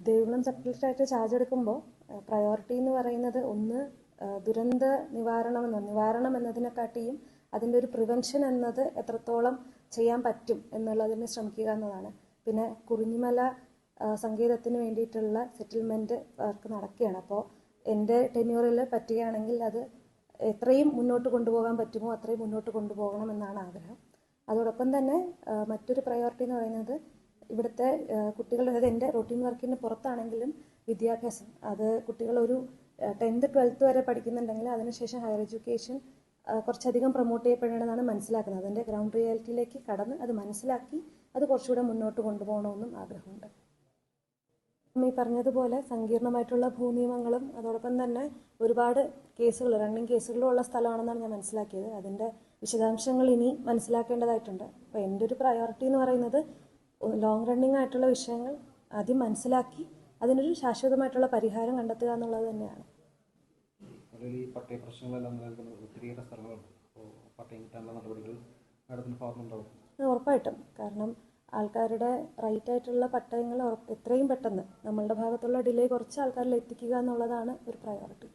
Devikulam sub കളക്ടറായിട്ട് charge എടുക്കുമ്പോൾ priority എന്ന് പറയുന്നത് ഒന്ന് ദുരന്ത നിവാരണം എന്നതിനെക്കാട്ടിയും അതിൻ്റെ ഒരു പ്രിവെൻഷൻ എന്നത് എത്രത്തോളം ചെയ്യാൻ പറ്റും എന്നുള്ളതിന് ശ്രമിക്കുക എന്നതാണ്. പിന്നെ കുറിഞ്ഞിമല സങ്കേതത്തിന് വേണ്ടിയിട്ടുള്ള സെറ്റിൽമെൻറ്റ് വർക്ക് നടക്കുകയാണ്. അപ്പോൾ എൻ്റെ ടെന്യൂറിൽ പറ്റുകയാണെങ്കിൽ അത് എത്രയും മുന്നോട്ട് കൊണ്ടുപോകാൻ പറ്റുമോ അത്രയും മുന്നോട്ട് കൊണ്ടുപോകണം എന്നാണ് ആഗ്രഹം. അതോടൊപ്പം തന്നെ മറ്റൊരു പ്രയോറിറ്റി എന്ന് പറയുന്നത് ഇവിടുത്തെ കുട്ടികളുടെ, അതായത് എൻ്റെ റൂട്ടീൻ വർക്കിന് പുറത്താണെങ്കിലും വിദ്യാഭ്യാസം, അത് കുട്ടികളൊരു 10th 12th വരെ പഠിക്കുന്നുണ്ടെങ്കിൽ അതിനുശേഷം ഹയർ എഡ്യൂക്കേഷൻ കുറച്ചധികം പ്രൊമോട്ട് ചെയ്യപ്പെടണമെന്നാണ് മനസ്സിലാക്കുന്നത്. അതിൻ്റെ ഗ്രൗണ്ട് റിയാലിറ്റിയിലേക്ക് കടന്ന് അത് മനസ്സിലാക്കി അത് കുറച്ചുകൂടെ മുന്നോട്ട് കൊണ്ടുപോകണമെന്നും ആഗ്രഹമുണ്ട്. ഈ പറഞ്ഞതുപോലെ സങ്കീർണമായിട്ടുള്ള ഭൂനിയമങ്ങളും അതോടൊപ്പം തന്നെ ഒരുപാട് കേസുകൾ, റണ്ണിങ് കേസുകളും ഉള്ള സ്ഥലമാണെന്നാണ് ഞാൻ മനസ്സിലാക്കിയത്. അതിൻ്റെ വിശദാംശങ്ങൾ ഇനി മനസ്സിലാക്കേണ്ടതായിട്ടുണ്ട്. അപ്പോൾ എൻ്റെ ഒരു പ്രയോറിറ്റി എന്ന് പറയുന്നത് ലോങ് റണ്ണിങ് ആയിട്ടുള്ള വിഷയങ്ങൾ ആദ്യം മനസ്സിലാക്കി അതിനൊരു ശാശ്വതമായിട്ടുള്ള പരിഹാരം കണ്ടെത്തുക എന്നുള്ളത് തന്നെയാണ്. ഉറപ്പായിട്ടും. കാരണം ആൾക്കാരുടെ റൈറ്റ് ആയിട്ടുള്ള പട്ടയങ്ങൾ എത്രയും പെട്ടെന്ന് നമ്മളുടെ ഭാഗത്തുള്ള ഡിലേ കുറച്ച് ആൾക്കാരിൽ എത്തിക്കുക എന്നുള്ളതാണ് ഒരു പ്രയോറിറ്റി.